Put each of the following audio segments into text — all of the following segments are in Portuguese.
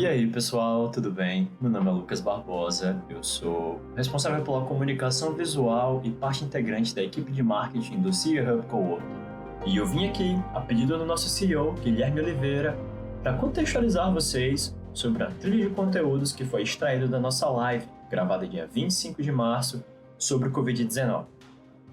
E aí, pessoal, tudo bem? Meu nome é Lucas Barbosa, eu sou responsável pela comunicação visual e parte integrante da equipe de marketing do CEO Hub Coworking. E eu vim aqui, a pedido do nosso CEO, Guilherme Oliveira, para contextualizar vocês sobre a trilha de conteúdos que foi extraído da nossa live, gravada dia 25 de março, sobre o Covid-19.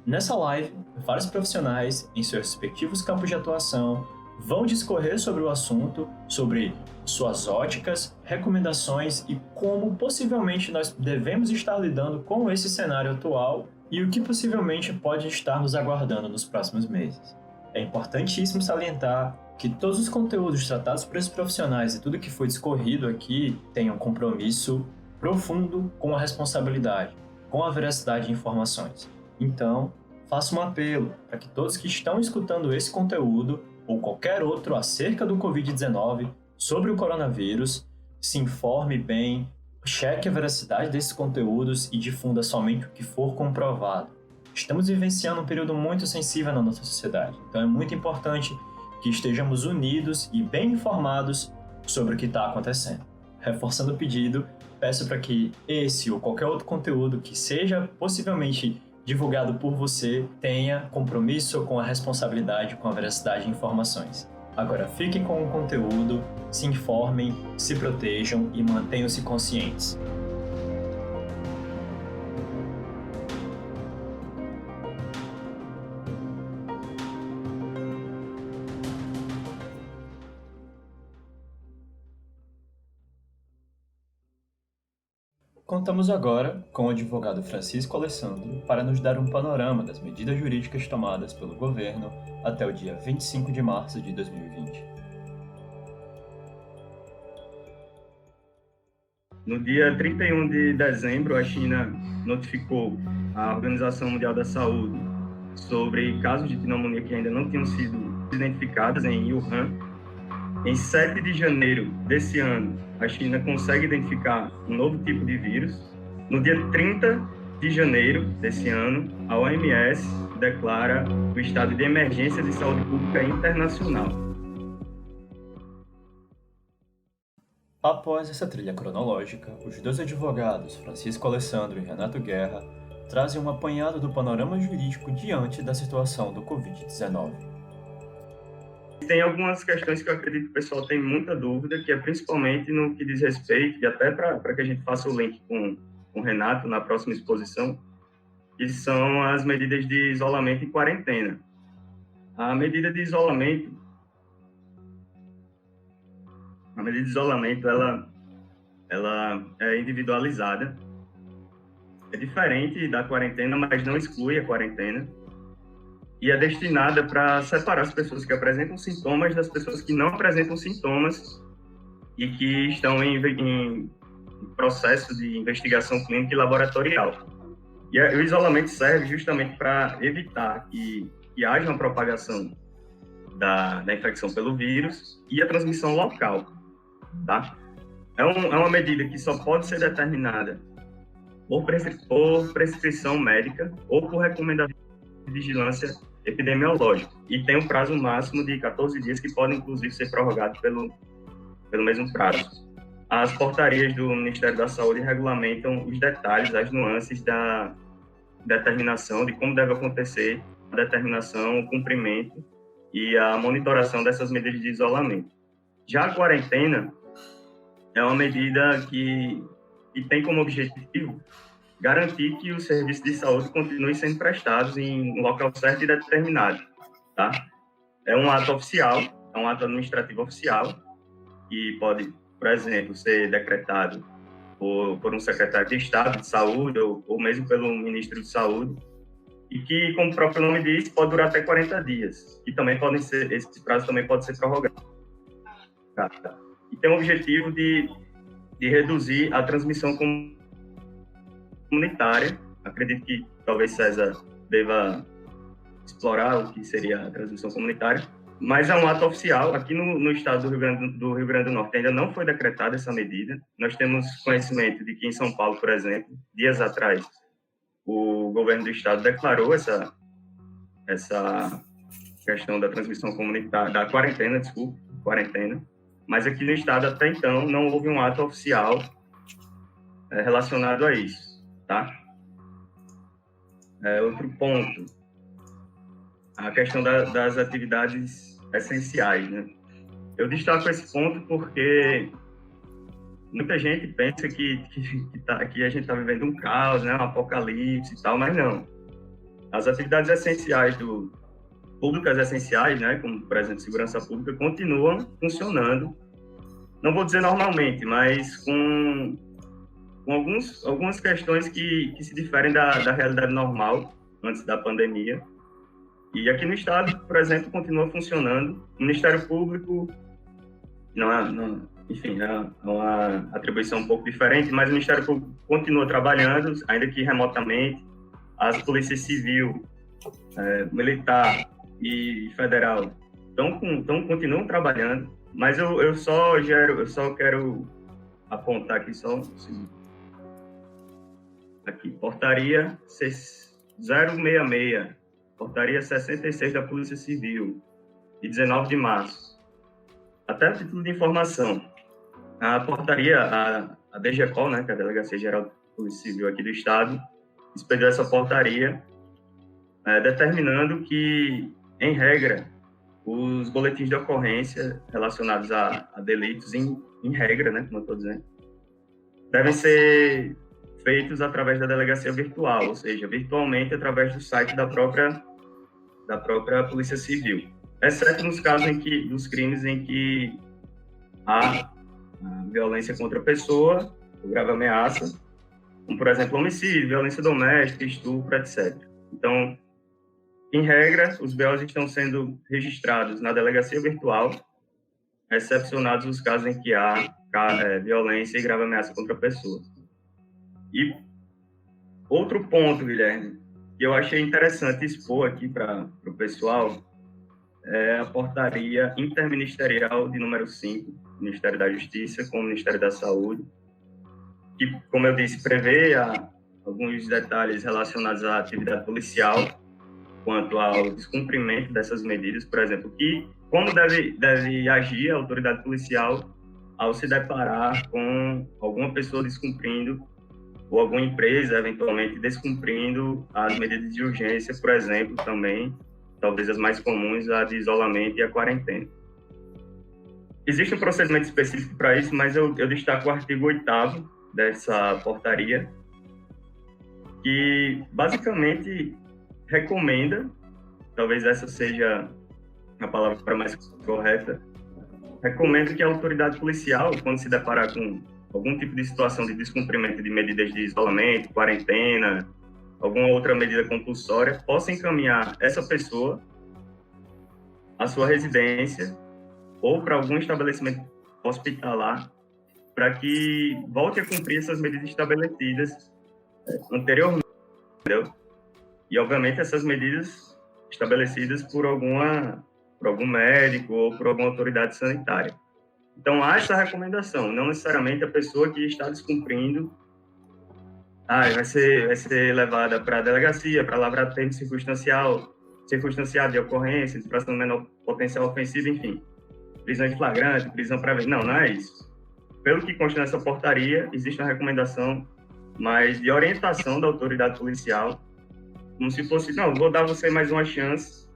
Nessa live, vários profissionais, em seus respectivos campos de atuação, vão discorrer sobre o assunto, sobre suas óticas, recomendações e como possivelmente nós devemos estar lidando com esse cenário atual e o que possivelmente pode estar nos aguardando nos próximos meses. É importantíssimo salientar que todos os conteúdos tratados por esses profissionais e tudo que foi discorrido aqui tenham um compromisso profundo com a responsabilidade, com a veracidade de informações. Então, faço um apelo para que todos que estão escutando esse conteúdo ou qualquer outro acerca do Covid-19, sobre o coronavírus, se informe bem, cheque a veracidade desses conteúdos e difunda somente o que for comprovado. Estamos vivenciando um período muito sensível na nossa sociedade, então é muito importante que estejamos unidos e bem informados sobre o que está acontecendo. Reforçando o pedido, peço para que esse ou qualquer outro conteúdo que seja possivelmente divulgado por você tenha compromisso com a responsabilidade, com a veracidade de informações. Agora fiquem com o conteúdo, se informem, se protejam e mantenham-se conscientes. Contamos agora com o advogado Francisco Alessandro para nos dar um panorama das medidas jurídicas tomadas pelo governo até o dia 25 de março de 2020. No dia 31 de dezembro, a China notificou a Organização Mundial da Saúde sobre casos de pneumonia que ainda não tinham sido identificados em Wuhan. Em 7 de janeiro desse ano, a China consegue identificar um novo tipo de vírus. No dia 30 de janeiro desse ano, a OMS declara o estado de emergência de saúde pública internacional. Após essa trilha cronológica, os dois advogados, Francisco Alessandro e Renato Guerra, trazem um apanhado do panorama jurídico diante da situação do Covid-19. Tem algumas questões que eu acredito que o pessoal tem muita dúvida, que é principalmente no que diz respeito, e até para que a gente faça o link com o Renato na próxima exposição, que são as medidas de isolamento e quarentena. A medida de isolamento, ela é individualizada, é diferente da quarentena, mas não exclui a quarentena, e é destinada para separar as pessoas que apresentam sintomas das pessoas que não apresentam sintomas e que estão em processo de investigação clínica e laboratorial. E o isolamento serve justamente para evitar que haja uma propagação da infecção pelo vírus e a transmissão local, tá? É uma medida que só pode ser determinada por prescrição médica ou por recomendação de vigilância epidemiológica, e tem um prazo máximo de 14 dias, que podem, inclusive, ser prorrogados pelo mesmo prazo. As portarias do Ministério da Saúde regulamentam os detalhes, as nuances da determinação, de como deve acontecer a determinação, o cumprimento e a monitoração dessas medidas de isolamento. Já a quarentena é uma medida que tem como objetivo garantir que os serviços de saúde continuem sendo prestados em um local certo e determinado, tá? É um ato oficial, é um ato administrativo oficial, que pode, por exemplo, ser decretado por um secretário de Estado de Saúde ou mesmo pelo ministro de Saúde, e que, como o próprio nome diz, pode durar até 40 dias, e também esse prazo também pode ser prorrogado. Tá? E tem o objetivo de reduzir a transmissão comunitária. Acredito que talvez César deva explorar o que seria a transmissão comunitária, mas é um ato oficial. Aqui no estado do Rio Grande do Norte ainda não foi decretada essa medida. Nós temos conhecimento de que em São Paulo, por exemplo, dias atrás, o governo do estado declarou essa questão da transmissão comunitária, da quarentena, mas aqui no estado, até então, não houve um ato oficial relacionado a isso, tá? Outro ponto, a questão das atividades essenciais, né? Eu destaco esse ponto porque muita gente pensa que a gente está vivendo um caos, né, um apocalipse e tal, mas não. As atividades essenciais públicas essenciais, né, como, por exemplo, segurança pública, continuam funcionando. Não vou dizer normalmente, mas com algumas questões que se diferem da realidade normal, antes da pandemia. E aqui no estado, por exemplo, continua funcionando. O Ministério Público, enfim, é uma atribuição um pouco diferente, mas o Ministério Público continua trabalhando, ainda que remotamente. As polícias civil, militar e federal continuam trabalhando, mas eu só quero apontar aqui só um segundo. Aqui, portaria 066, portaria 66 da Polícia Civil, de 19 de março. Até a título de informação, a portaria, a DGCOL, né, que é a Delegacia Geral da Polícia Civil aqui do Estado, expediu essa portaria determinando que, em regra, os boletins de ocorrência relacionados a delitos, em regra, né, como eu estou dizendo, devem ser feitos através da delegacia virtual, ou seja, virtualmente através do site da própria Polícia Civil, exceto nos casos dos crimes em que há violência contra a pessoa, grave ameaça, como, por exemplo, homicídio, violência doméstica, estupro, etc. Então, em regra, os BOs estão sendo registrados na delegacia virtual, excepcionados os casos em que há violência e grave ameaça contra a pessoa. E outro ponto, Guilherme, que eu achei interessante expor aqui para o pessoal, é a portaria interministerial de número 5, Ministério da Justiça com o Ministério da Saúde, que, como eu disse, prevê alguns detalhes relacionados à atividade policial, quanto ao descumprimento dessas medidas, por exemplo, como deve agir a autoridade policial ao se deparar com alguma pessoa descumprindo, ou alguma empresa, eventualmente, descumprindo as medidas de urgência, por exemplo, também, talvez as mais comuns, a de isolamento e a quarentena. Existe um procedimento específico para isso, mas eu destaco o artigo 8º dessa portaria, que basicamente recomenda, talvez essa seja a palavra mais correta, recomenda que a autoridade policial, quando se deparar com algum tipo de situação de descumprimento de medidas de isolamento, quarentena, alguma outra medida compulsória, possa encaminhar essa pessoa à sua residência ou para algum estabelecimento hospitalar para que volte a cumprir essas medidas estabelecidas anteriormente, entendeu? E, obviamente, essas medidas estabelecidas por algum médico ou por alguma autoridade sanitária. Então, há essa recomendação, não necessariamente a pessoa que está descumprindo vai ser levada para a delegacia, para lavrar termo circunstanciado de ocorrência, infração menor potencial ofensiva, enfim, prisão em flagrante, prisão preventiva. Não é isso. Pelo que consta nessa portaria, existe uma recomendação, mas de orientação da autoridade policial, como se fosse, não, vou dar você mais uma chance,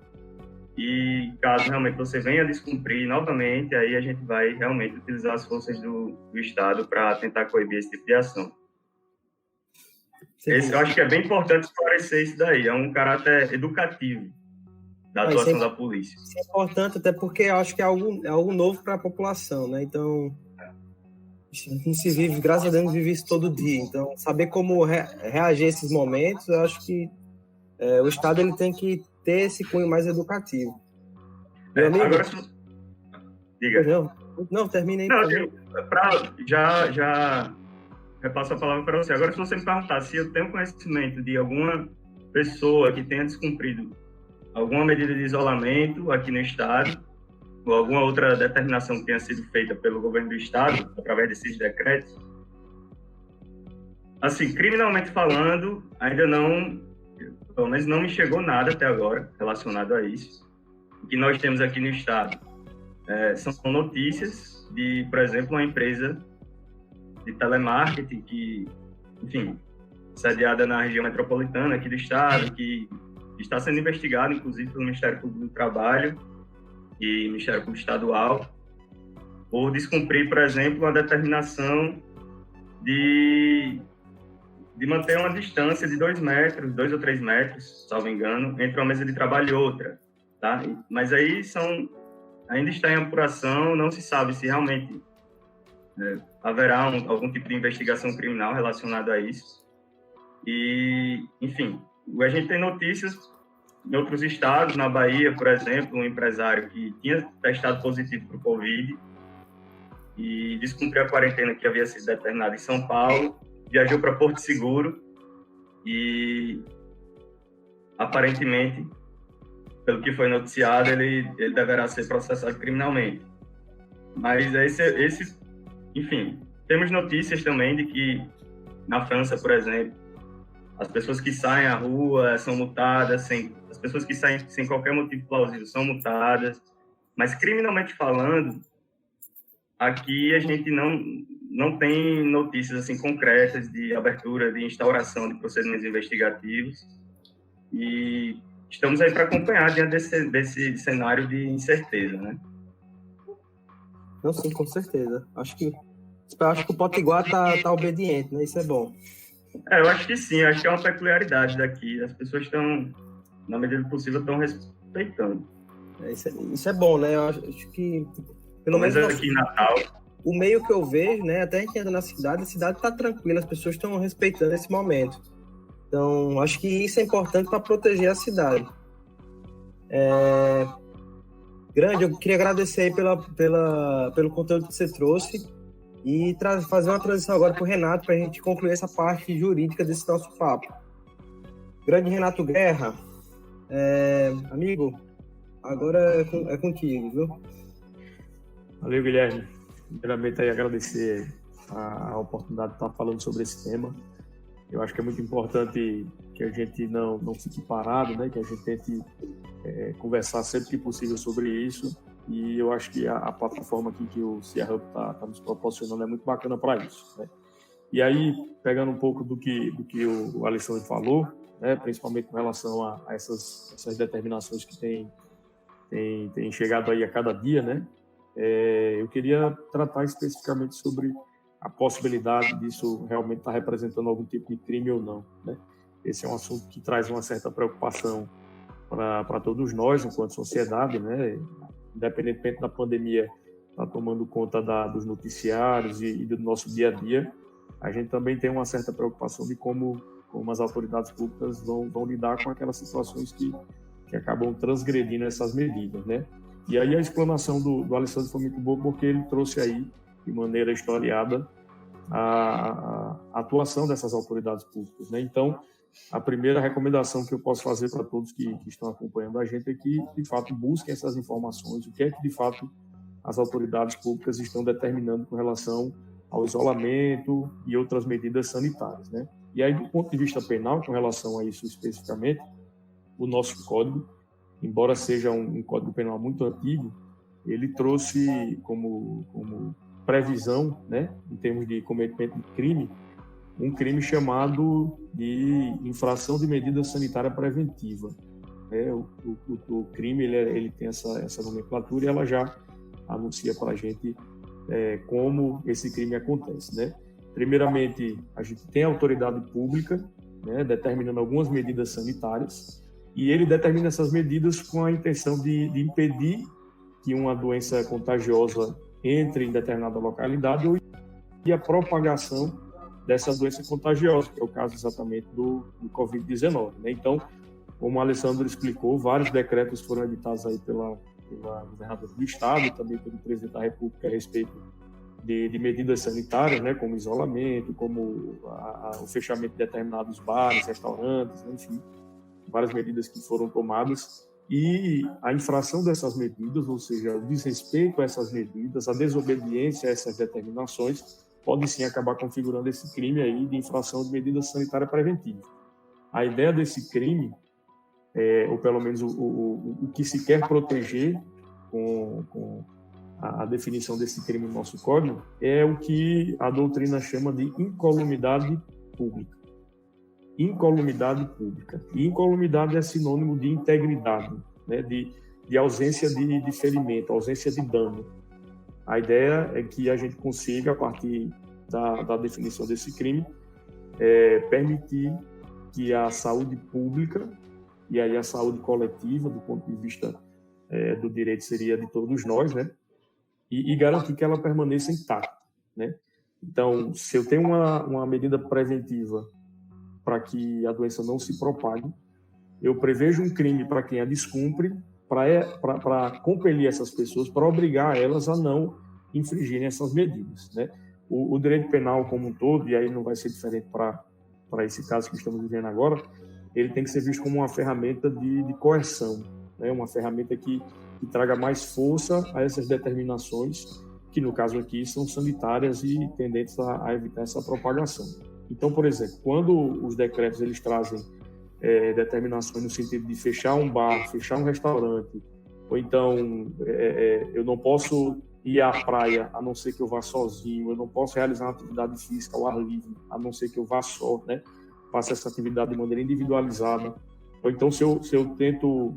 e caso realmente você venha a descumprir novamente, aí a gente vai realmente utilizar as forças do Estado para tentar coibir esse tipo de ação. Eu acho que é bem importante esclarecer isso daí, é um caráter educativo da atuação da polícia. Isso é importante, até porque eu acho que é algo novo para a população, né? Então, não se vive, graças a Deus, não vive isso todo dia. Então, saber como reagir a esses momentos, eu acho que o Estado ele tem que ter esse cunho mais educativo. Agora, diga. Não, termina aí. Não, já repasso a palavra para você. Agora, se você me perguntar se eu tenho conhecimento de alguma pessoa que tenha descumprido alguma medida de isolamento aqui no Estado, ou alguma outra determinação que tenha sido feita pelo governo do Estado, através desses decretos, assim, criminalmente falando, ainda não, pelo menos não me chegou nada até agora relacionado a isso. O que nós temos aqui no Estado são notícias de, por exemplo, uma empresa de telemarketing que, enfim, sediada na região metropolitana aqui do estado, que está sendo investigada, inclusive, pelo Ministério Público do Trabalho e Ministério Público Estadual, por descumprir, por exemplo, uma determinação de manter uma distância de 2 ou 3 metros, salvo engano, entre uma mesa de trabalho e outra, tá? Mas aí ainda está em apuração, não se sabe se realmente haverá algum tipo de investigação criminal relacionada a isso. E, enfim, a gente tem notícias em outros estados, na Bahia, por exemplo, um empresário que tinha testado positivo para o Covid e descumpriu a quarentena que havia sido determinada em São Paulo, viajou para Porto Seguro e, aparentemente, pelo que foi noticiado, ele deverá ser processado criminalmente. Mas enfim, temos notícias também de que na França, por exemplo, as pessoas que saem à rua são multadas, as pessoas que saem sem qualquer motivo plausível são multadas, mas criminalmente falando, aqui a gente não tem notícias assim concretas de abertura, de instauração de procedimentos investigativos, e estamos aí para acompanhar diante desse cenário de incerteza, né? Não, sim, com certeza. Acho que o Potiguar tá obediente, né? Isso é bom. Eu acho que sim, acho que é uma peculiaridade daqui. As pessoas estão, na medida do possível, estão respeitando. Isso é bom, né? Eu acho que, pelo menos aqui em Natal, o meio que eu vejo, né? Até a gente anda na cidade, a cidade está tranquila, as pessoas estão respeitando esse momento. Então, acho que isso é importante para proteger a cidade. Grande, eu queria agradecer aí pelo conteúdo que você trouxe e fazer uma transição agora para o Renato, para a gente concluir essa parte jurídica desse nosso papo. Grande Renato Guerra, amigo, agora é contigo, viu? Valeu, Guilherme. Primeiramente, aí, agradecer a oportunidade de estar falando sobre esse tema. Eu acho que é muito importante que a gente não fique parado, né? Que a gente tente conversar sempre que possível sobre isso. E eu acho que a plataforma aqui que o CIA Hub está nos proporcionando é muito bacana para isso, né? E aí, pegando um pouco do que o Alessandro falou, né? Principalmente com relação a essas determinações que tem chegado aí a cada dia, né? Eu queria tratar especificamente sobre a possibilidade disso realmente estar representando algum tipo de crime ou não, né? Esse é um assunto que traz uma certa preocupação para todos nós, enquanto sociedade, né? Independentemente da pandemia está tomando conta dos noticiários e do nosso dia a dia, a gente também tem uma certa preocupação de como as autoridades públicas vão lidar com aquelas situações que acabam transgredindo essas medidas, né? E aí a explanação do Alessandro foi muito boa porque ele trouxe aí, de maneira historiada, a atuação dessas autoridades públicas, né? Então, a primeira recomendação que eu posso fazer para todos que estão acompanhando a gente é que, de fato, busquem essas informações, o que é que, de fato, as autoridades públicas estão determinando com relação ao isolamento e outras medidas sanitárias, né? E aí, do ponto de vista penal, com relação a isso especificamente, o nosso código, embora seja um código penal muito antigo, ele trouxe como previsão, né, em termos de cometimento de crime, um crime chamado de infração de medida sanitária preventiva. O crime ele tem essa nomenclatura e ela já anuncia para a gente como esse crime acontece, né? Primeiramente, a gente tem a autoridade pública, né, determinando algumas medidas sanitárias, e ele determina essas medidas com a intenção de impedir que uma doença contagiosa entre em determinada localidade ou e a propagação dessa doença contagiosa, que é o caso exatamente do Covid-19, né? Então, como o Alessandro explicou, vários decretos foram editados aí pela governadora do estado, também pelo presidente da República a respeito de medidas sanitárias, né, como isolamento, como o fechamento de determinados bares, restaurantes, né, enfim, várias medidas que foram tomadas. E a infração dessas medidas, ou seja, o desrespeito a essas medidas, a desobediência a essas determinações, pode sim acabar configurando esse crime aí de infração de medida sanitária preventiva. A ideia desse crime, ou pelo menos o que se quer proteger com a definição desse crime no nosso código, é o que a doutrina chama de incolumidade pública. Incolumidade pública. E incolumidade é sinônimo de integridade, né? de ausência de ferimento, ausência de dano. A ideia é que a gente consiga, a partir da definição desse crime, permitir que a saúde pública, e aí a saúde coletiva, do ponto de vista do direito, seria de todos nós, né? E garantir que ela permaneça intacta, né? Então, se eu tenho uma medida preventiva para que a doença não se propague, eu prevejo um crime para quem a descumpre, para compelir essas pessoas, para obrigar elas a não infringirem essas medidas, né? O direito penal como um todo, e aí não vai ser diferente para esse caso que estamos vivendo agora, ele tem que ser visto como uma ferramenta de coerção, né? Uma ferramenta que traga mais força a essas determinações, que no caso aqui são sanitárias e tendentes a evitar essa propagação. Então, por exemplo, quando os decretos eles trazem determinações no sentido de fechar um bar, fechar um restaurante, ou então eu não posso ir à praia a não ser que eu vá sozinho, eu não posso realizar uma atividade física ao ar livre a não ser que eu vá só, né? Faça essa atividade de maneira individualizada. Ou então, se eu tento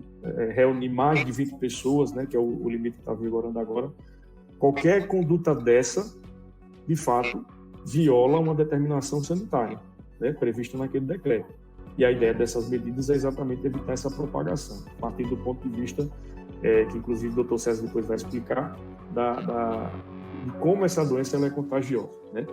reunir mais de 20 pessoas, né, que é o limite que está vigorando agora, qualquer conduta dessa, de fato, viola uma determinação sanitária, né, prevista naquele decreto. E a ideia dessas medidas é exatamente evitar essa propagação, a partir do ponto de vista, que inclusive o doutor César depois vai explicar, de como essa doença ela é contagiosa, né?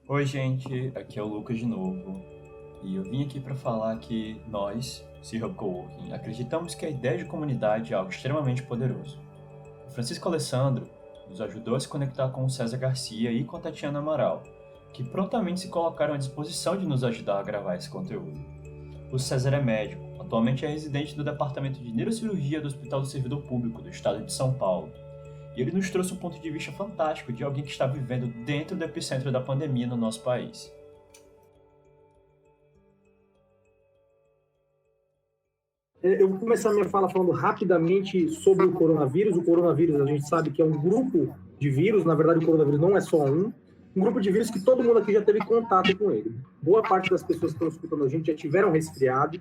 Oi, gente, aqui é o Lucas de novo, e eu vim aqui para falar que nós, C-Hub Coworking, acreditamos que a ideia de comunidade é algo extremamente poderoso. O Francisco Alessandro nos ajudou a se conectar com o César Garcia e com a Tatiana Amaral, que prontamente se colocaram à disposição de nos ajudar a gravar esse conteúdo. O César é médico, atualmente é residente do Departamento de Neurocirurgia do Hospital do Servidor Público do Estado de São Paulo. E ele nos trouxe um ponto de vista fantástico de alguém que está vivendo dentro do epicentro da pandemia no nosso país. Eu vou começar a minha fala falando rapidamente sobre o coronavírus. O coronavírus, a gente sabe que é um grupo de vírus, na verdade o coronavírus não é só um grupo de vírus que todo mundo aqui já teve contato com ele. Boa parte das pessoas que estão escutando a gente já tiveram resfriado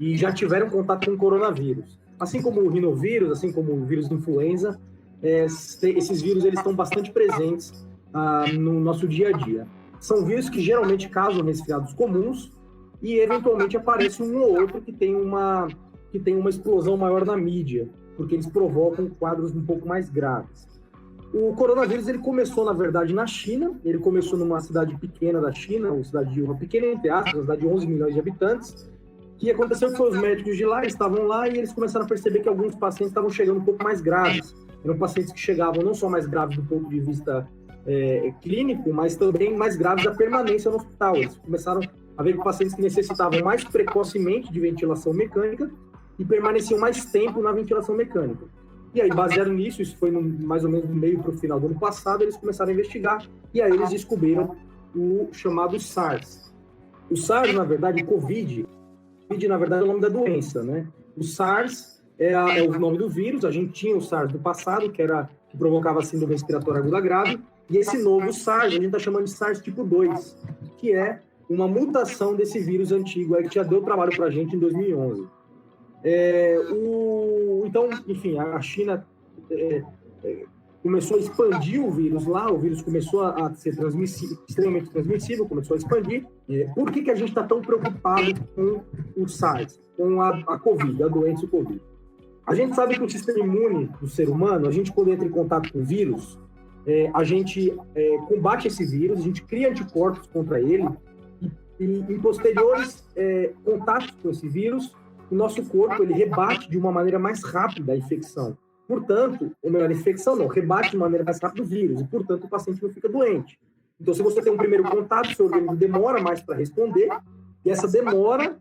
e já tiveram contato com o coronavírus. Assim como o rinovírus, assim como o vírus de influenza, esses vírus eles estão bastante presentes no nosso dia a dia. São vírus que geralmente causam resfriados comuns e eventualmente aparece um ou outro que tem uma explosão maior na mídia, porque eles provocam quadros um pouco mais graves. O coronavírus ele começou, na verdade, na China. Ele começou numa cidade pequena da China, uma pequena entre aspas, uma cidade de 11 milhões de habitantes. O que aconteceu foi os médicos de lá, eles estavam lá e eles começaram a perceber que alguns pacientes estavam chegando um pouco mais graves. Eram pacientes que chegavam não só mais graves do ponto de vista clínico, mas também mais graves da permanência no hospital. Eles começaram a ver pacientes que necessitavam mais precocemente de ventilação mecânica e permaneciam mais tempo na ventilação mecânica. E aí, baseado nisso, isso foi mais ou menos no meio para o final do ano passado, eles começaram a investigar e aí eles descobriram o chamado SARS. O SARS, na verdade, o COVID, na verdade, é o nome da doença, né? O SARS é o nome do vírus. A gente tinha o SARS do passado, que provocava síndrome respiratória aguda grave, e esse novo SARS, a gente está chamando de SARS tipo 2, que é uma mutação desse vírus antigo, que já deu trabalho para a gente em 2011. Então, enfim, a China começou a expandir o vírus lá, o vírus começou a ser extremamente transmissível, começou a expandir. Por que a gente está tão preocupado com o SARS, com a Covid, a doença Covid? A gente sabe que o sistema imune do ser humano, a gente quando entra em contato com o vírus, a gente combate esse vírus, a gente cria anticorpos contra ele, e em posteriores contatos com esse vírus, o nosso corpo ele rebate de uma maneira mais rápida a infecção. Portanto, ou melhor, a infecção não, rebate de maneira mais rápida o vírus, e portanto o paciente não fica doente. Então, se você tem um primeiro contato, seu organismo demora mais para responder, e essa demora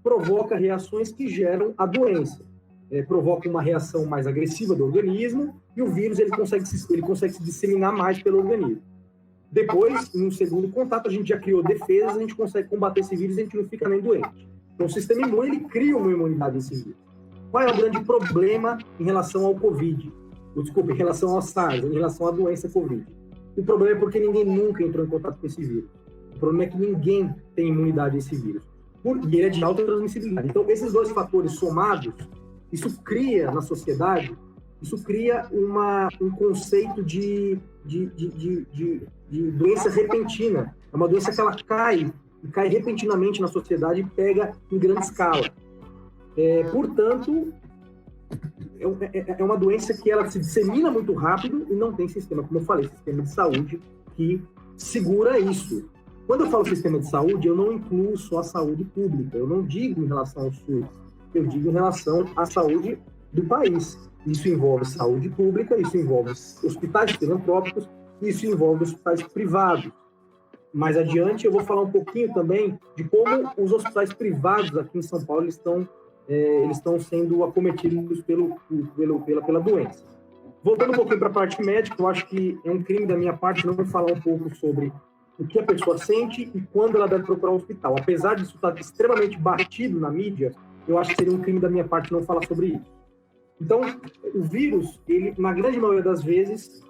provoca reações que geram a doença. Provoca uma reação mais agressiva do organismo, e o vírus ele consegue se disseminar mais pelo organismo. Depois, em um segundo contato, a gente já criou defesas, a gente consegue combater esse vírus e a gente não fica nem doente. Então, o sistema imune ele cria uma imunidade desse vírus. Qual é o grande problema em relação ao Covid? Desculpa, em relação ao SARS, em relação à doença Covid? O problema é porque ninguém nunca entrou em contato com esse vírus. O problema é que ninguém tem imunidade a esse vírus. E ele é de alta transmissibilidade. Então, esses dois fatores somados, isso cria na sociedade, isso cria um conceito de doença repentina. É uma doença que ela cai repentinamente na sociedade e pega em grande escala. Portanto, é uma doença que ela se dissemina muito rápido e não tem sistema, como eu falei, sistema de saúde que segura isso. Quando eu falo sistema de saúde, eu não incluo só a saúde pública, eu não digo em relação ao SUS, eu digo em relação à saúde do país. Isso envolve saúde pública, isso envolve hospitais filantrópicos, isso envolve hospitais privados. Mais adiante, eu vou falar um pouquinho também de como os hospitais privados aqui em São Paulo eles estão sendo acometidos pela doença. Voltando um pouquinho para a parte médica, eu acho que é um crime da minha parte não falar um pouco sobre o que a pessoa sente e quando ela deve procurar um hospital. Apesar disso estar extremamente batido na mídia, eu acho que seria um crime da minha parte não falar sobre isso. Então, o vírus, ele, na grande maioria das vezes,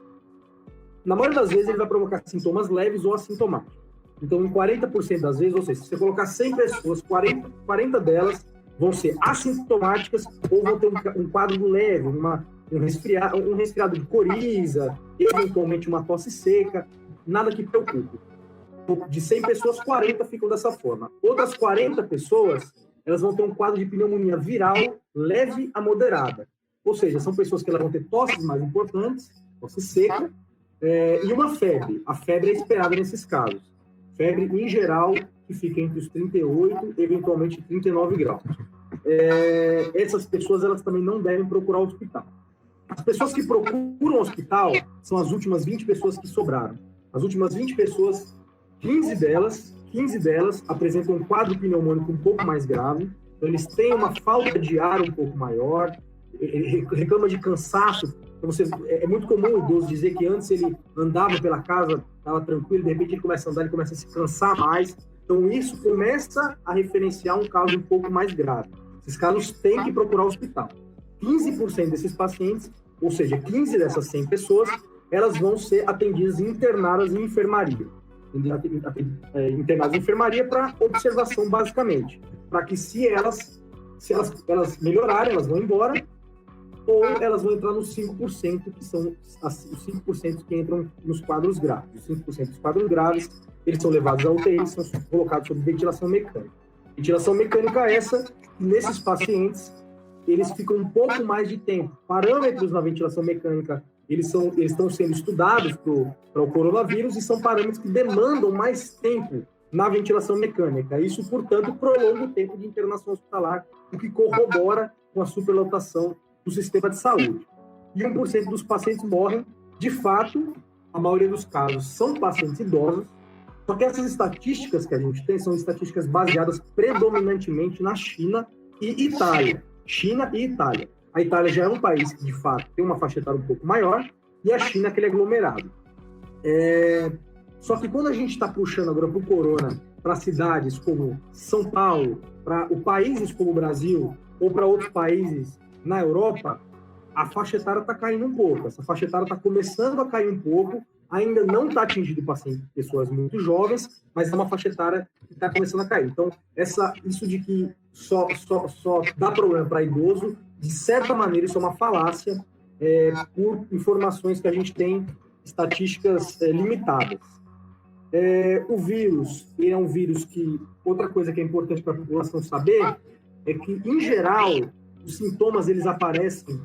ele vai provocar sintomas leves ou assintomáticos. Então, em 40% das vezes, ou seja, se você colocar 100 pessoas, 40 delas vão ser assintomáticas ou vão ter um quadro leve, um resfriado de coriza, eventualmente uma tosse seca, nada que preocupe. De 100 pessoas, 40 ficam dessa forma. Outras 40 pessoas, elas vão ter um quadro de pneumonia viral leve a moderada. Ou seja, são pessoas que elas vão ter tosses mais importantes, tosse seca, e uma febre. A febre é esperada nesses casos. Febre, em geral, que fica entre os 38 e, eventualmente, 39 graus. Essas pessoas, elas também não devem procurar o hospital. As pessoas que procuram o hospital são as últimas 20 pessoas que sobraram. As últimas 20 pessoas, 15 delas apresentam um quadro pneumônico um pouco mais grave, então eles têm uma falta de ar um pouco maior, reclama de cansaço. Então, é muito comum o idoso dizer que antes ele andava pela casa, estava tranquilo, de repente ele começa a andar, ele começa a se cansar mais. Então, isso começa a referenciar um caso um pouco mais grave. Esses casos têm que procurar o hospital. 15% desses pacientes, ou seja, 15 dessas 100 pessoas, elas vão ser atendidas e internadas em enfermaria. Internadas em enfermaria para observação, basicamente. Para que se elas melhorarem, elas vão embora, ou elas vão entrar nos 5%, que são os 5% que entram nos quadros graves. Os 5% dos quadros graves, eles são levados à UTI, são colocados sob ventilação mecânica. Ventilação mecânica essa, nesses pacientes, eles ficam um pouco mais de tempo. Parâmetros na ventilação mecânica, eles estão sendo estudados para o coronavírus e são parâmetros que demandam mais tempo na ventilação mecânica. Isso, portanto, prolonga o tempo de internação hospitalar, o que corrobora com a superlotação do sistema de saúde. E 1% dos pacientes morrem. De fato, a maioria dos casos são pacientes idosos, só que essas estatísticas que a gente tem são estatísticas baseadas predominantemente na China e Itália. China e Itália. A Itália já é um país que, de fato, tem uma faixa etária um pouco maior, e a China aquele aglomerado. Só que quando a gente está puxando agora para o corona, para cidades como São Paulo, para países como o Brasil, ou para outros países na Europa, a faixa etária está caindo um pouco. Essa faixa etária está começando a cair um pouco, ainda não está atingindo pessoas muito jovens, mas é uma faixa etária que está começando a cair. Então, isso de que só dá problema para idoso, de certa maneira, isso é uma falácia, por informações que a gente tem, estatísticas limitadas. O vírus, ele é um vírus que... Outra coisa que é importante para a população saber é que, em geral, os sintomas eles aparecem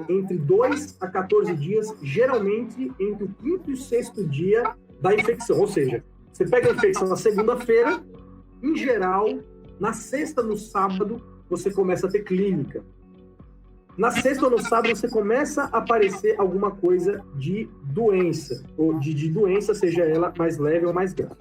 entre 2 a 14 dias, geralmente entre o 5º e o 6º dia da infecção. Ou seja, você pega a infecção na segunda-feira, em geral, na sexta, no sábado, você começa a ter clínica. Na sexta ou no sábado, você começa a aparecer alguma coisa de doença, ou de doença, seja ela mais leve ou mais grave.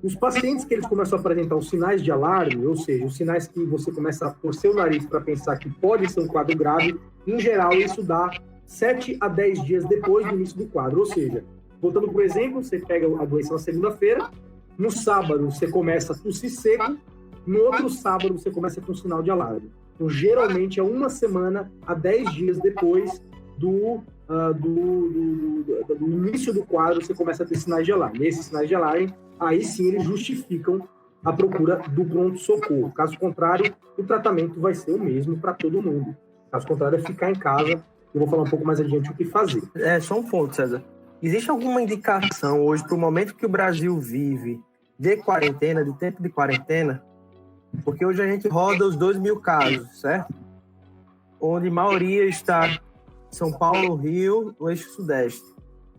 Os pacientes que eles começam a apresentar os sinais de alarme, ou seja, os sinais que você começa a torcer o nariz para pensar que pode ser um quadro grave, em geral, isso dá 7 a 10 dias depois do início do quadro. Ou seja, voltando para o exemplo, você pega a doença na segunda-feira, no sábado você começa a tossir seco, no outro sábado você começa com sinal de alarme. Então, geralmente, é 1 semana a 10 dias depois do início do quadro, você começa a ter sinais de alarme. E esses sinais de alarme, aí sim, eles justificam a procura do pronto-socorro. Caso contrário, o tratamento vai ser o mesmo para todo mundo. Caso contrário, é ficar em casa. Eu vou falar um pouco mais adiante o que fazer. Só um ponto, César. Existe alguma indicação hoje para o momento que o Brasil vive de quarentena, de tempo de quarentena? Porque hoje a gente roda os 2.000 casos, certo? Onde a maioria está São Paulo, Rio, no eixo sudeste.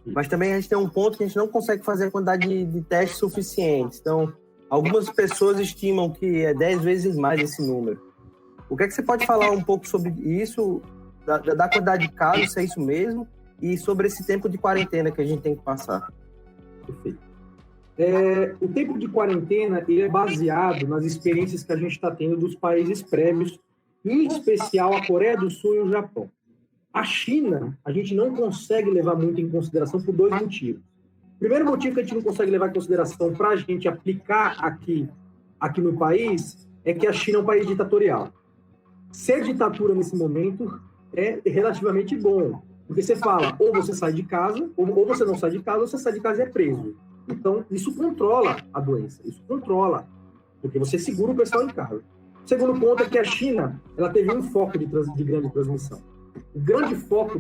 Mas também a gente tem um ponto que a gente não consegue fazer a quantidade de testes suficientes. Então, algumas pessoas estimam que é 10 vezes mais esse número. O que é que você pode falar um pouco sobre isso, da quantidade de casos, se é isso mesmo, e sobre esse tempo de quarentena que a gente tem que passar? Perfeito. O tempo de quarentena ele é baseado nas experiências que a gente está tendo dos países prévios, em especial a Coreia do Sul e o Japão. A China, a gente não consegue levar muito em consideração por 2 motivos. O primeiro motivo que a gente não consegue levar em consideração para a gente aplicar aqui no país é que a China é um país ditatorial. Ser ditadura nesse momento é relativamente bom, porque você fala, ou você sai de casa, ou você não sai de casa, ou você sai de casa e é preso. Então, isso controla a doença, isso controla, porque você segura o pessoal em casa. O segundo ponto é que a China, ela teve um foco de grande transmissão. O grande foco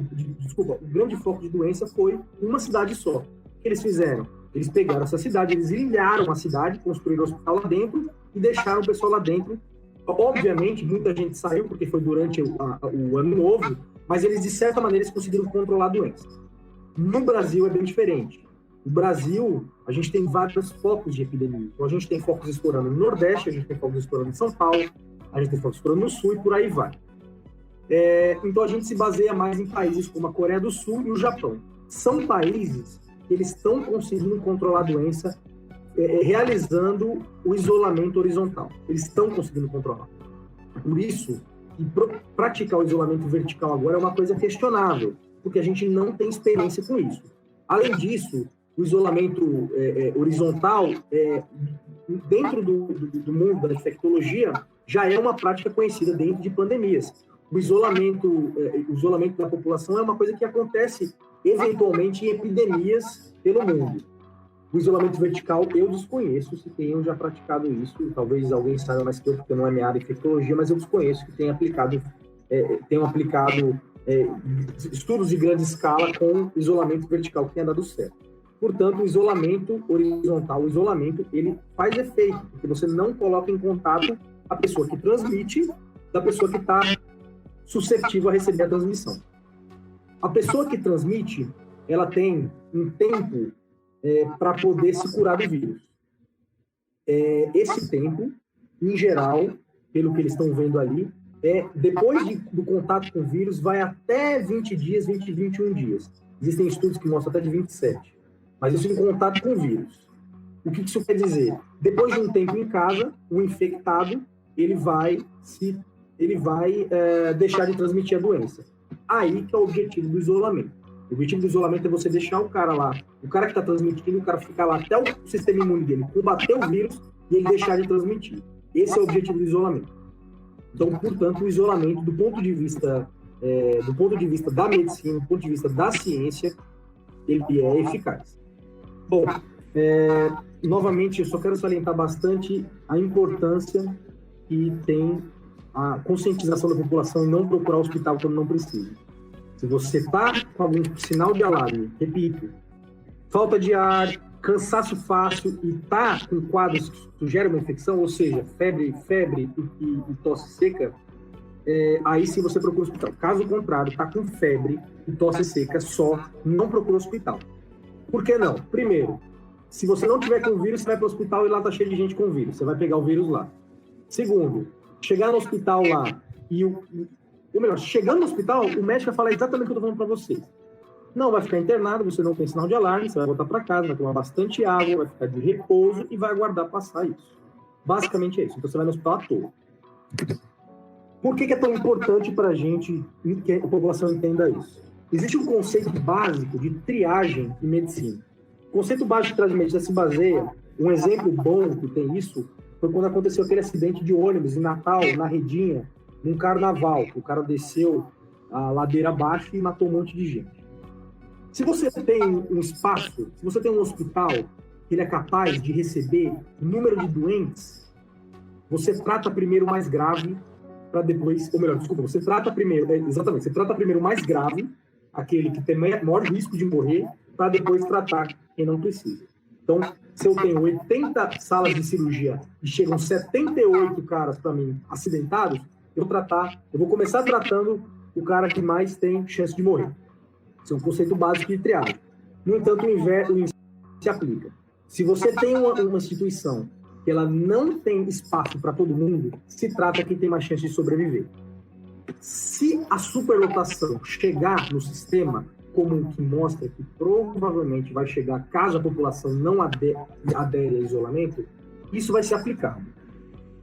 de doença foi uma cidade só. O que eles fizeram? Eles pegaram essa cidade, eles ilharam a cidade, construíram um hospital lá dentro e deixaram o pessoal lá dentro. Obviamente, muita gente saiu, porque foi durante o ano novo, mas eles, de certa maneira, eles conseguiram controlar a doença. No Brasil é bem diferente. No Brasil, a gente tem vários focos de epidemia. Então, a gente tem focos estourando no Nordeste, a gente tem focos estourando em São Paulo, a gente tem focos estourando no Sul e por aí vai. Então, a gente se baseia mais em países como a Coreia do Sul e o Japão. São países que eles estão conseguindo controlar a doença realizando o isolamento horizontal. Eles estão conseguindo controlar. Por isso, praticar o isolamento vertical agora é uma coisa questionável, porque a gente não tem experiência com isso. Além disso, o isolamento horizontal, dentro do mundo da infectologia, já é uma prática conhecida dentro de pandemias. O isolamento da população é uma coisa que acontece eventualmente em epidemias pelo mundo. O isolamento vertical, eu desconheço se tenham já praticado isso. Talvez alguém saiba mais que eu, porque não é minha área de infectologia, mas eu desconheço que tenham aplicado estudos de grande escala com isolamento vertical que tenha dado certo. Portanto, o isolamento horizontal, ele faz efeito, porque você não coloca em contato a pessoa que transmite da pessoa que está suscetível a receber a transmissão. A pessoa que transmite, ela tem um tempo para poder se curar do vírus. Esse tempo, em geral, pelo que eles estão vendo ali, depois do contato com o vírus, vai até 20 dias, 21 dias. Existem estudos que mostram até de 27. Mas isso em contato com o vírus. O que isso quer dizer? Depois de um tempo em casa, o infectado, ele vai deixar de transmitir a doença. Aí que é o objetivo do isolamento. O objetivo do isolamento é você deixar o cara lá, o cara que está transmitindo, o cara ficar lá até o sistema imune dele combater o vírus e ele deixar de transmitir. Esse é o objetivo do isolamento. Então, portanto, o isolamento, do ponto de vista da medicina, do ponto de vista da ciência, ele é eficaz. Bom, novamente, eu só quero salientar bastante a importância que tem a conscientização da população e não procurar o hospital quando não precisa. Se você está com algum sinal de alarme, repito, falta de ar, cansaço fácil e está com quadros que sugerem uma infecção, ou seja, febre e tosse seca, aí sim você procura o hospital. Caso contrário, está com febre e tosse seca só, não procura o hospital. Por que não? Primeiro, se você não tiver com o vírus, você vai para o hospital e lá está cheio de gente com vírus. Você vai pegar o vírus lá. Segundo, chegar no hospital lá e o ou melhor, chegando no hospital, o médico vai falar exatamente o que eu estou falando para vocês. Não vai ficar internado, você não tem sinal de alarme, você vai voltar para casa, vai tomar bastante água, vai ficar de repouso e vai aguardar passar isso. Basicamente é isso. Então você vai no hospital à toa. Por que é tão importante para a gente que a população entenda isso? Existe um conceito básico de triagem em medicina. O conceito básico de triagem em medicina se baseia, um exemplo bom que tem isso, foi quando aconteceu aquele acidente de ônibus em Natal, na Redinha, num carnaval, que o cara desceu a ladeira abaixo e matou um monte de gente. Se você tem um espaço, se você tem um hospital que ele é capaz de receber o número de doentes, você trata primeiro o mais grave para depois, ou melhor, desculpa, você trata primeiro o mais grave, aquele que tem maior risco de morrer, para depois tratar quem não precisa. Então, se eu tenho 80 salas de cirurgia e chegam 78 caras para mim acidentados, eu vou começar tratando o cara que mais tem chance de morrer. Esse é um conceito básico de triagem. No entanto, o inverso se aplica. Se você tem uma instituição que ela não tem espaço para todo mundo, se trata quem tem mais chance de sobreviver. Se a superlotação chegar no sistema comum, que mostra que provavelmente vai chegar caso a população não adere a isolamento, isso vai ser aplicado.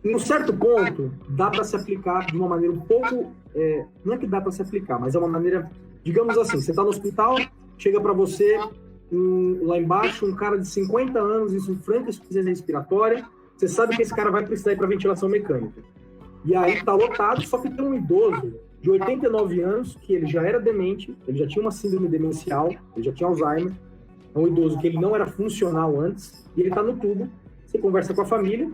Em um certo ponto, dá para se aplicar de uma maneira um pouco... não é que dá para se aplicar, mas é uma maneira... Digamos assim, você está no hospital, chega para você, lá embaixo, um cara de 50 anos, isso franca insuficiência respiratória, você sabe que esse cara vai precisar ir para ventilação mecânica. E aí está lotado, só que tem um idoso de 89 anos, que ele já era demente, ele já tinha uma síndrome demencial, ele já tinha Alzheimer, é um idoso que ele não era funcional antes, e ele está no tubo, você conversa com a família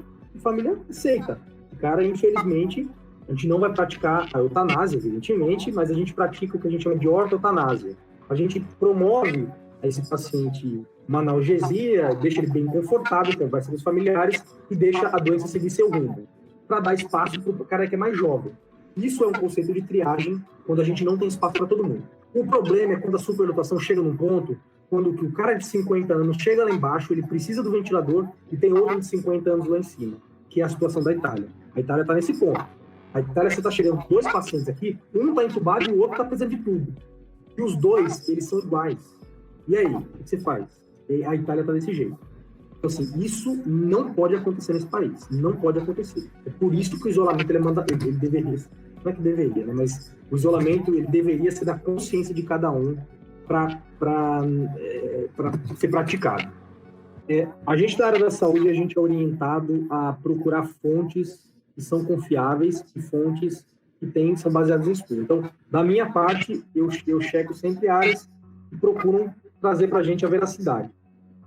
aceita. O cara, infelizmente, a gente não vai praticar a eutanásia, evidentemente, mas a gente pratica o que a gente chama de ortoeutanásia. A gente promove a esse paciente uma analgesia, deixa ele bem confortável, conversa com os familiares e deixa a doença seguir seu rumo, para dar espaço para o cara que é mais jovem. Isso é um conceito de triagem, quando a gente não tem espaço para todo mundo. O problema é quando a superlotação chega num ponto, quando o cara de 50 anos chega lá embaixo, ele precisa do ventilador e tem outro de 50 anos lá em cima, que é a situação da Itália. A Itália está nesse ponto. A Itália, você está chegando com 2 pacientes aqui, um está entubado e o outro está precisando de tudo. E os 2, eles são iguais. E aí, o que você faz? E a Itália está desse jeito. Então, assim, isso não pode acontecer nesse país. Não pode acontecer. É por isso que o isolamento ele deveria, não é que deveria, né? Mas o isolamento ele deveria ser da consciência de cada um para ser praticado. A gente da área da saúde, a gente é orientado a procurar fontes que são confiáveis e fontes que são baseadas em estudo. Então, da minha parte, eu checo sempre áreas que procuram trazer para a gente a veracidade.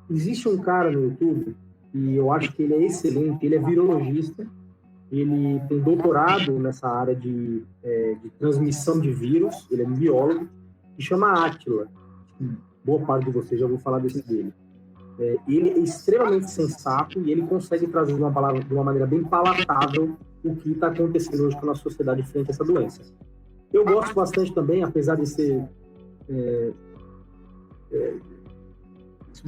Existe um cara no YouTube, e eu acho que ele é excelente, ele é virologista, ele tem doutorado nessa área de transmissão de vírus, ele é um biólogo, que chama Átila. Boa parte de vocês já ouviu falar dele. Ele é extremamente sensato e ele consegue trazer de uma maneira bem palatável o que está acontecendo hoje com a nossa sociedade frente a essa doença. Eu gosto bastante também, apesar de ser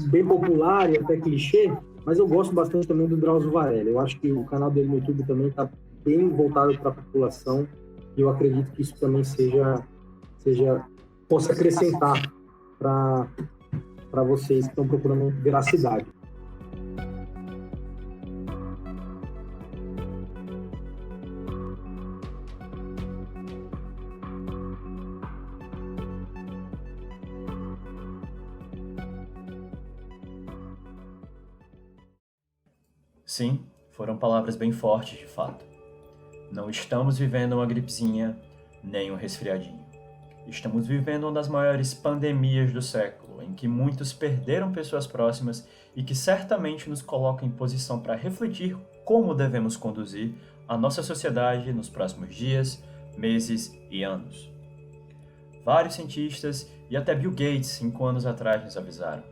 bem popular e até clichê, mas eu gosto bastante também do Drauzio Varela. Eu acho que o canal dele no YouTube também está bem voltado para a população e eu acredito que isso também possa acrescentar para vocês que estão procurando veracidade. Sim, foram palavras bem fortes de fato. Não estamos vivendo uma gripezinha, nem um resfriadinho. Estamos vivendo uma das maiores pandemias do século, em que muitos perderam pessoas próximas e que certamente nos coloca em posição para refletir como devemos conduzir a nossa sociedade nos próximos dias, meses e anos. Vários cientistas e até Bill Gates 5 anos atrás nos avisaram.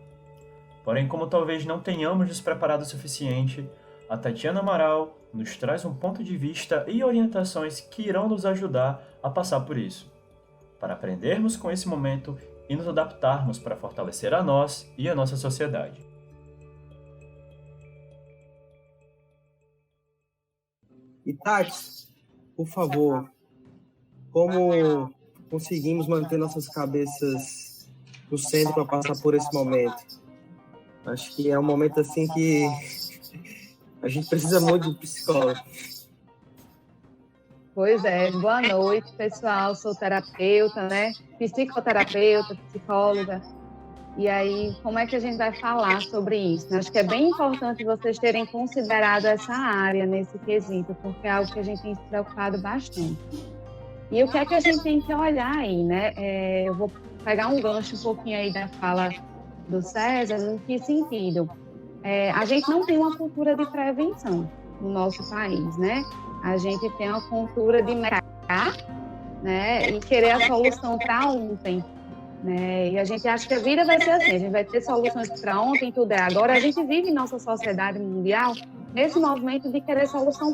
Porém, como talvez não tenhamos nos preparado o suficiente, a Tatiana Amaral nos traz um ponto de vista e orientações que irão nos ajudar a passar por isso, para aprendermos com esse momento e nos adaptarmos para fortalecer a nós e a nossa sociedade. E Tati, por favor, como conseguimos manter nossas cabeças no centro para passar por esse momento. Acho que é um momento assim que a gente precisa muito de psicólogo. Pois é, boa noite, pessoal. Sou terapeuta, né? Psicoterapeuta, psicóloga. E aí, como é que a gente vai falar sobre isso? Acho que é bem importante vocês terem considerado essa área nesse quesito, porque é algo que a gente tem se preocupado bastante. E o que é que a gente tem que olhar aí, né? Eu vou pegar um gancho um pouquinho aí da fala do César, no que sentido? A gente não tem uma cultura de prevenção no nosso país, né? A gente tem uma cultura de mercar, né? E querer a solução para ontem. Né? E a gente acha que a vida vai ser assim, a gente vai ter soluções para ontem, tudo é agora. A gente vive em nossa sociedade mundial nesse movimento de querer solução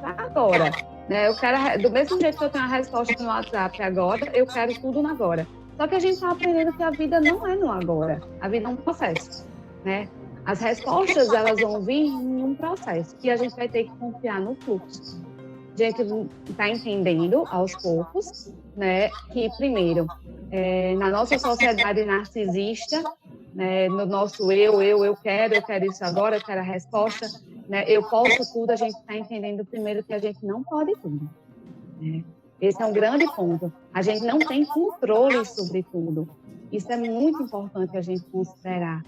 para agora. Né? Eu quero, do mesmo jeito que eu tenho a resposta no WhatsApp agora, eu quero tudo no agora. Só que a gente está aprendendo que a vida não é no agora, a vida é um processo. Né? As respostas elas vão vir em um processo e a gente vai ter que confiar no fluxo. A gente está entendendo aos poucos, né, que primeiro na nossa sociedade narcisista, né, no nosso eu quero isso agora, eu quero a resposta, né, eu posso tudo, a gente está entendendo primeiro que a gente não pode tudo. Né? Esse é um grande ponto. A gente não tem controle sobre tudo. Isso é muito importante a gente considerar.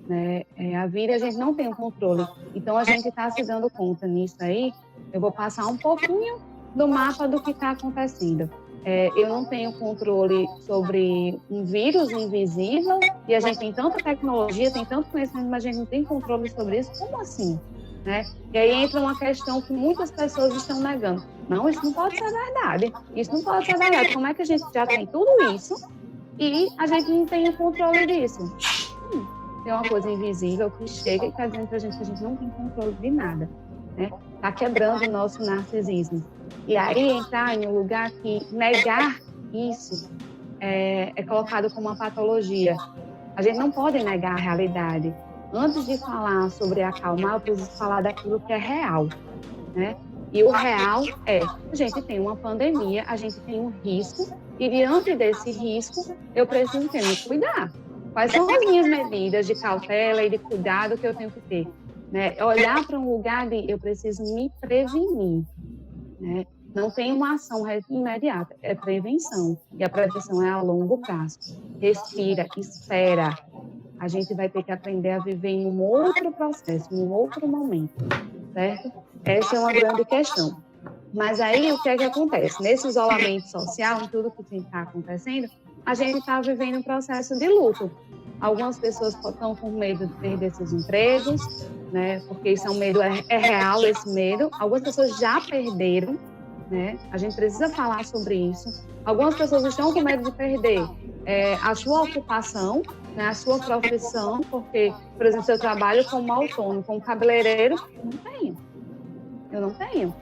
Né? A vida a gente não tem o controle. Então a gente está se dando conta nisso aí. Eu vou passar um pouquinho do mapa do que está acontecendo. Eu não tenho controle sobre um vírus invisível e a gente tem tanta tecnologia, tem tanto conhecimento, mas a gente não tem controle sobre isso. Como assim? Né? E aí entra uma questão que muitas pessoas estão negando. Não, isso não pode ser verdade. Isso não pode ser verdade. Como é que a gente já tem tudo isso e a gente não tem o controle disso? Tem uma coisa invisível que chega e está dizendo para a gente que a gente não tem controle de nada. Né? Está quebrando o nosso narcisismo. E aí entrar em um lugar que negar isso é colocado como uma patologia. A gente não pode negar a realidade. Antes de falar sobre acalmar, eu preciso falar daquilo que é real. Né? E o real a gente tem uma pandemia, a gente tem um risco, e diante desse risco, eu preciso ter me cuidar. Quais são as minhas medidas de cautela e de cuidado que eu tenho que ter? Né? Olhar para um lugar de eu preciso me prevenir. Né? Não tem uma ação imediata, é prevenção. E a prevenção é a longo prazo. Respira, espera. A gente vai ter que aprender a viver em um outro processo, em um outro momento. Certo? Essa é uma grande questão. Mas aí o que é que acontece? Nesse isolamento social, em tudo que está acontecendo, a gente está vivendo um processo de luto. Algumas pessoas estão com medo de perder seus empregos, né? Porque isso é um medo, é real esse medo. Algumas pessoas já perderam, né? A gente precisa falar sobre isso. Algumas pessoas estão com medo de perder a sua ocupação, né? A sua profissão, porque, por exemplo, se eu trabalho como autônomo, como cabeleireiro, eu não tenho.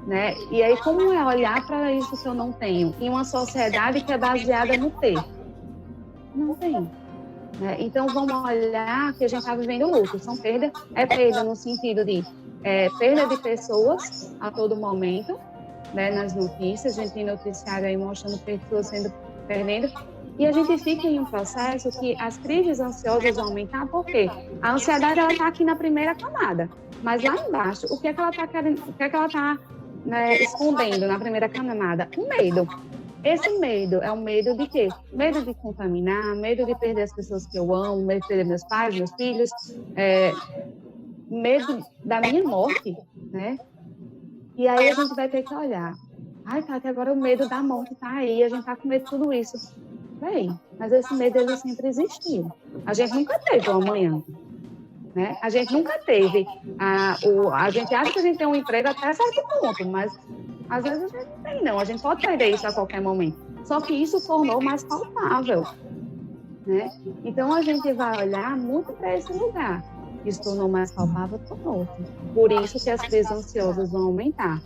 Né? E aí, como é olhar para isso que eu não tenho? Em uma sociedade que é baseada no ter. Não tem. Né? Então, vamos olhar que a gente está vivendo luto. São perda no sentido de perda de pessoas a todo momento, né? Nas notícias, a gente tem noticiário aí mostrando pessoas perdendo. E a gente fica em um processo que as crises ansiosas vão aumentar, por quê? A ansiedade está aqui na primeira camada. Mas lá embaixo, o que é que ela está querendo? O que é que ela está escondendo na primeira camada? Um medo. Esse medo é um medo de quê? Medo de contaminar, medo de perder as pessoas que eu amo, medo de perder meus pais, meus filhos, medo da minha morte, né? E aí a gente vai ter que olhar. Ai, Tati, agora o medo da morte tá aí, a gente tá com medo de tudo isso. Bem, mas esse medo ele sempre existiu. A gente nunca teve o amanhã. Né? A gente nunca teve. A gente acha que a gente tem um emprego até certo ponto, mas às vezes a gente não tem, não. A gente pode perder isso a qualquer momento. Só que isso tornou mais palpável. Né? Então a gente vai olhar muito para esse lugar. Isso tornou mais palpável, tornou. Por isso que as crises ansiosas vão aumentar.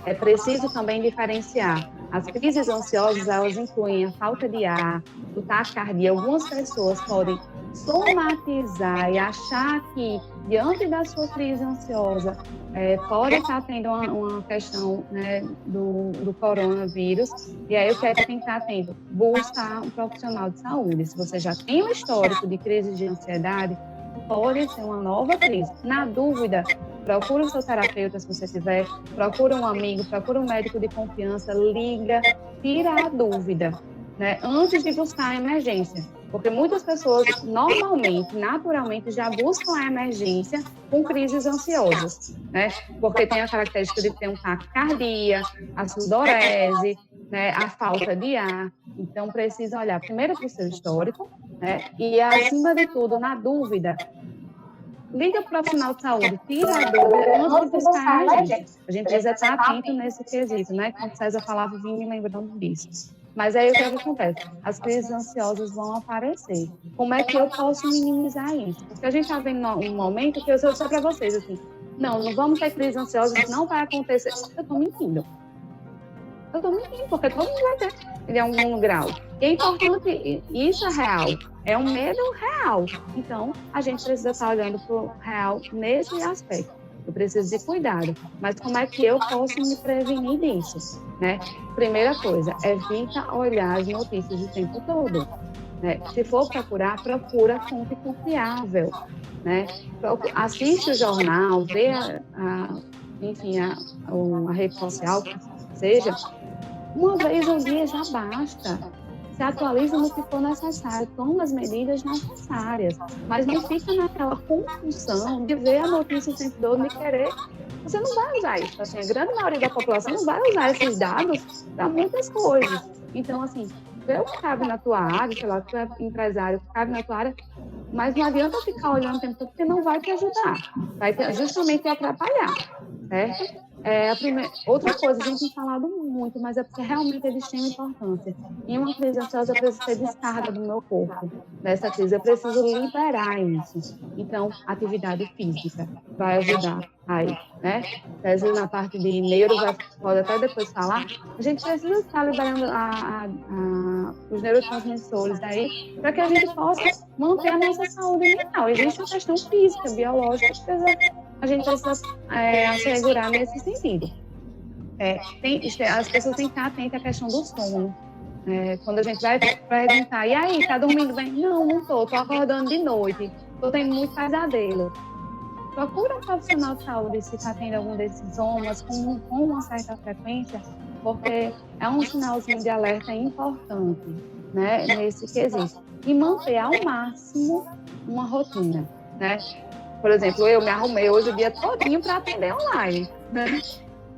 É preciso também diferenciar. As crises ansiosas, elas incluem a falta de ar, o taquicardia. Algumas pessoas podem somatizar e achar que, diante da sua crise ansiosa, pode estar tendo uma questão, né, do coronavírus, e aí o que é que tem que estar atento? Buscar um profissional de saúde. Se você já tem um histórico de crise de ansiedade, pode ser uma nova crise. Na dúvida, procura o seu terapeuta, se você tiver, procura um amigo, procura um médico de confiança, liga, tira a dúvida, né, antes de buscar a emergência. Porque muitas pessoas, normalmente, naturalmente, já buscam a emergência com crises ansiosas, né? Porque tem a característica de ter um taquicardia, a sudorese, né, a falta de ar. Então, precisa olhar primeiro para o seu histórico, né? E, acima de tudo, na dúvida, liga para o profissional de saúde, tira a dúvida antes de buscar a emergência. A gente precisa estar atento nesse quesito, né? Quando o César falava, eu vim me lembrando disso. Mas aí o que acontece? As crises ansiosas vão aparecer. Como é que eu posso minimizar isso? Porque a gente está vendo um momento que eu só para vocês, assim, não vamos ter crises ansiosas, não vai acontecer. Eu estou mentindo. Porque todo mundo vai ter em algum grau. E é importante, isso é real, é um medo real. Então, a gente precisa estar olhando para o real nesse aspecto. Eu preciso de cuidado. Mas como é que eu posso me prevenir disso? Né? Primeira coisa, evita olhar as notícias o tempo todo. Né? Se for procurar, procura fonte confiável. Né? Assiste o jornal, vê a rede social, seja, uma vez ao dia já basta. Se atualiza no que for necessário, toma as medidas necessárias, mas não fica naquela confusão de ver a notícia o tempo todo e querer. Você não vai usar isso, assim, a grande maioria da população não vai usar esses dados para muitas coisas. Então, assim, vê o que cabe na tua área, sei lá, tu é empresário, o que cabe na tua área, mas não adianta ficar olhando o tempo todo, porque não vai te ajudar, vai justamente te atrapalhar, certo? Outra coisa, a gente tem falado muito, mas é porque realmente é de extrema importância. Em uma crise ansiosa, eu preciso ter descarga do meu corpo. Nessa crise, eu preciso liberar isso. Então, atividade física vai ajudar aí, né? Às vezes, na parte de neuro, pode até depois falar, a gente precisa estar liberando os neurotransmissores daí, para que a gente possa manter a nossa saúde mental. Existe uma questão física, biológica, que a gente precisa assegurar nesse sentido. As pessoas têm que estar atentas à questão do sono. Quando a gente vai perguntar, e aí, tá dormindo bem? Não tô acordando de noite, tô tendo muito pesadelo. Procura um profissional de saúde se está tendo algum desses sintomas com uma certa frequência, porque é um sinalzinho de alerta importante, né, nesse quesito. E manter ao máximo uma rotina, né? Por exemplo, eu me arrumei hoje o dia todinho para atender online, né?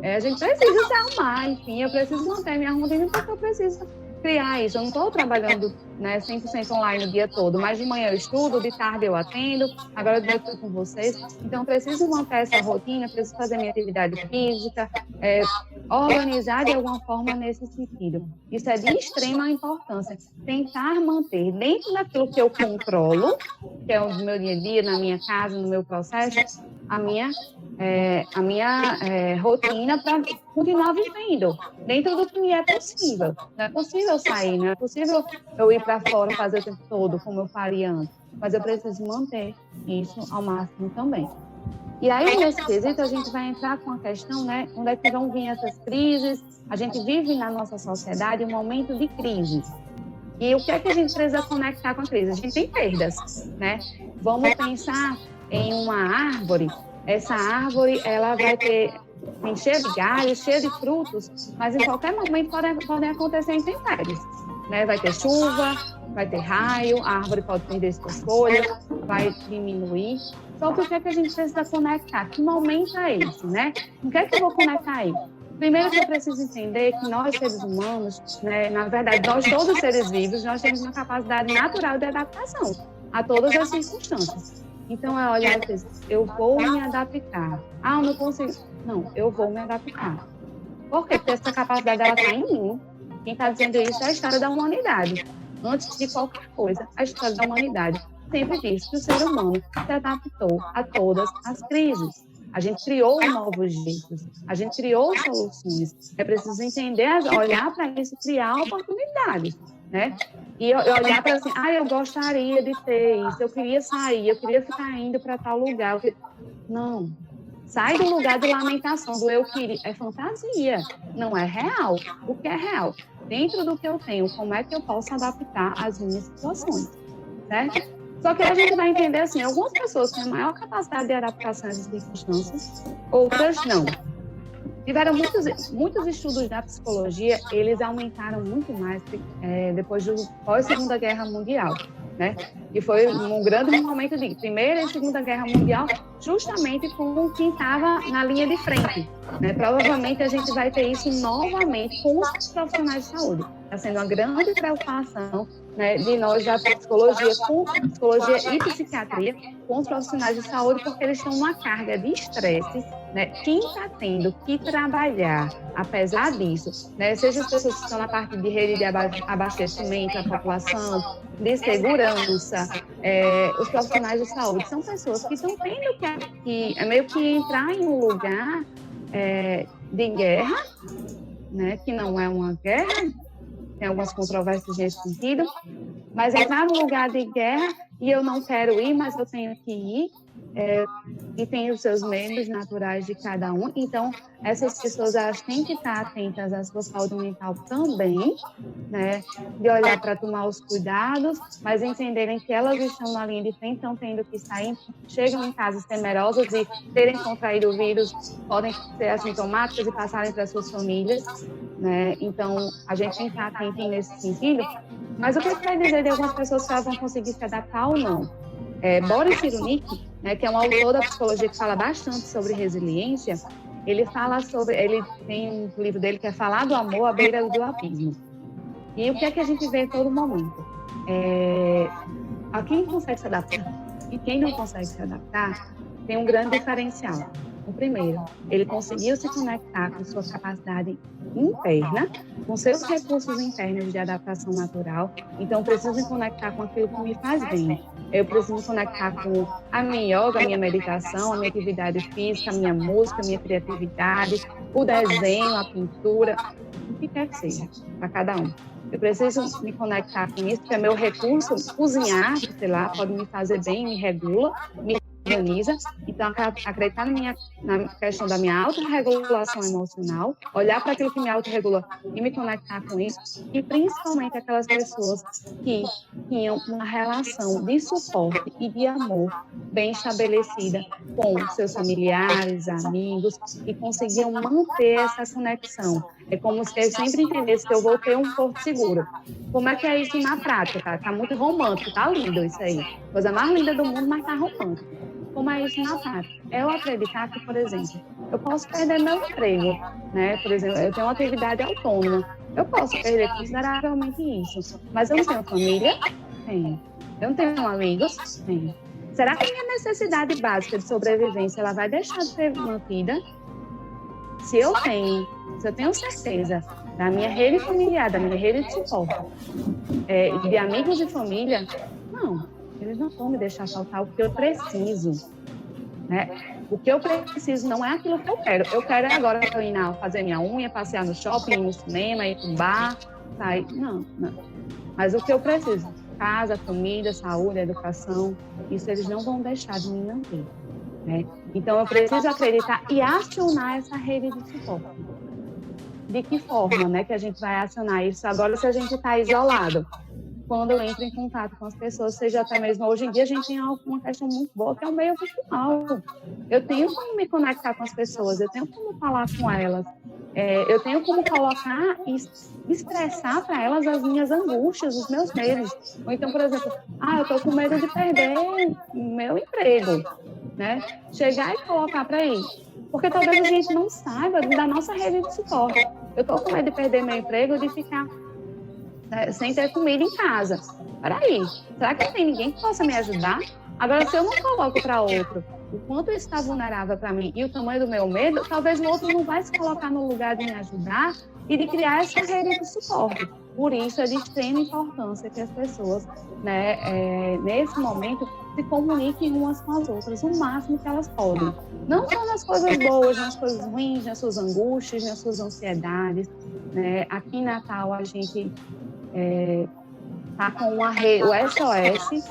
A gente precisa se arrumar, enfim, eu preciso manter minha rotina porque eu preciso criar isso. Eu não estou trabalhando, né, 100% online o dia todo, mas de manhã eu estudo, de tarde eu atendo, agora eu estou com vocês. Então, eu preciso manter essa rotina, preciso fazer minha atividade física, organizar de alguma forma nesse sentido. Isso é de extrema importância. Tentar manter dentro daquilo que eu controlo, que é o meu dia a dia, na minha casa, no meu processo, a minha rotina para continuar vivendo dentro do que me é possível. Não é possível sair, não é possível eu ir para fora fazer o tempo todo como eu faria antes, mas eu preciso manter isso ao máximo também. E aí, nesse quesito, a gente vai entrar com a questão, né, onde é que vão vir essas crises. A gente vive na nossa sociedade um momento de crise. E o que é que a gente precisa conectar com a crise? A gente tem perdas, né? Vamos pensar em uma árvore. Essa árvore, ela vai ter cheia de galhos, cheia de frutos, mas em qualquer momento podem acontecer intempéries, né? Vai ter chuva, vai ter raio, a árvore pode perder suas folhas, vai diminuir. Só que o que é que a gente precisa conectar? Que momento é esse, né? O que é que eu vou conectar aí? Primeiro que eu preciso entender que nós, seres humanos, né, na verdade, nós todos seres vivos, nós temos uma capacidade natural de adaptação a todas as circunstâncias. Então, é olhar e dizer, eu vou me adaptar. Eu não consigo. Não, eu vou me adaptar. Por quê? Porque essa capacidade, ela está em mim. Quem está dizendo isso é a história da humanidade. Antes de qualquer coisa, a história da humanidade sempre diz que o ser humano se adaptou a todas as crises. A gente criou novos jeitos, a gente criou soluções. É preciso entender, olhar para isso, criar oportunidades, né? E eu olhar para assim, eu gostaria de ter isso, eu queria sair, eu queria ficar indo para tal lugar. Não. Sai do lugar de lamentação, do eu queria. É fantasia, não é real. O que é real? Dentro do que eu tenho, como é que eu posso adaptar às minhas situações, certo? Só que a gente vai entender assim, algumas pessoas têm maior capacidade de adaptação às circunstâncias, outras não. Tiveram muitos estudos da psicologia, eles aumentaram muito mais depois do pós-Segunda Guerra Mundial, né? E foi um grande momento de Primeira e Segunda Guerra Mundial, justamente com quem estava na linha de frente, né? Provavelmente a gente vai ter isso novamente com os profissionais de saúde. Está sendo uma grande preocupação, né, de nós da psicologia, com psicologia e psiquiatria, com os profissionais de saúde, porque eles estão numa carga de estresse, né? Quem está tendo que trabalhar, apesar disso, né, seja as pessoas que estão na parte de rede de abastecimento da população, de segurança, os profissionais de saúde, são pessoas que estão tendo que meio que entrar em um lugar de guerra, né, que não é uma guerra, tem algumas controvérsias nesse sentido, mas entrar num lugar de guerra e eu não quero ir, mas eu tenho que ir, e tem os seus medos naturais de cada um. Então, essas pessoas elas têm que estar atentas à sua saúde mental também, né? De olhar para tomar os cuidados, mas entenderem que elas estão na linha de frente, estão tendo que sair, chegam em casas temerosas e terem contraído o vírus, podem ser assintomáticas e passarem para suas famílias, né? Então, a gente tem que estar atento nesse sentido. Mas o que isso vai dizer de algumas pessoas que elas vão conseguir se adaptar ou não? Boris Cyrulnik, né, que é um autor da psicologia que fala bastante sobre resiliência, ele tem um livro dele que é Falar do Amor à Beira do Abismo. E o que é que a gente vê em todo momento? A quem consegue se adaptar e quem não consegue se adaptar tem um grande diferencial. O primeiro, ele conseguiu se conectar com sua capacidade interna, com seus recursos internos de adaptação natural. Então, eu preciso me conectar com aquilo que me faz bem. Eu preciso me conectar com a minha yoga, a minha meditação, a minha atividade física, a minha música, a minha criatividade, o desenho, a pintura, o que quer que seja, para cada um. Eu preciso me conectar com isso, porque é meu recurso. Cozinhar, sei lá, pode me fazer bem, me regula, me organiza. Então, acreditar na questão da minha autorregulação emocional, olhar para aquilo que me autorregula e me conectar com isso, e principalmente aquelas pessoas que tinham uma relação de suporte e de amor bem estabelecida com seus familiares, amigos, e conseguiam manter essa conexão. É como se eu sempre entendesse que eu vou ter um porto seguro. Como é que é isso na prática? Tá muito romântico, tá lindo isso aí. Coisa mais linda do mundo, mas tá romântico. Como é isso na prática? É eu acreditar que, por exemplo, eu posso perder meu emprego, né? Por exemplo, eu tenho uma atividade autônoma. Eu posso perder consideravelmente isso. Mas eu não tenho família? Tenho. Eu não tenho amigos? Tenho. Será que a minha necessidade básica de sobrevivência ela vai deixar de ser mantida? Se eu tenho certeza da minha rede familiar, da minha rede de suporte, de amigos e família, não, eles não vão me deixar faltar o que eu preciso, né? O que eu preciso não é aquilo que eu quero. Eu quero agora ir fazer minha unha, passear no shopping, ir no cinema, ir para um bar, sair. Não. Mas o que eu preciso? Casa, comida, saúde, educação, isso eles não vão deixar de me manter. Né? Então, eu preciso acreditar e acionar essa rede de suporte. De que forma, né, que a gente vai acionar isso agora se a gente está isolado? Quando eu entro em contato com as pessoas, seja até mesmo hoje em dia, a gente tem uma questão muito boa, que é o meio virtual. Eu tenho como me conectar com as pessoas, eu tenho como falar com elas, eu tenho como colocar e expressar para elas as minhas angústias, os meus medos. Ou então, por exemplo, eu estou com medo de perder meu emprego, né? Chegar e colocar para aí. Porque talvez a gente não saiba da nossa rede de suporte. Eu estou com medo de perder meu emprego, de ficar sem ter comida em casa. Peraí, será que não tem ninguém que possa me ajudar? Agora, se eu não coloco para outro o quanto isso está vulnerável para mim e o tamanho do meu medo, talvez o outro não vai se colocar no lugar de me ajudar e de criar essa rede de suporte. Por isso, é de extrema importância que as pessoas, né, nesse momento, se comuniquem umas com as outras o máximo que elas podem. Não só nas coisas boas, nas coisas ruins, nas suas angústias, nas suas ansiedades. Né? Aqui em Natal, a gente está com uma rede, o SOS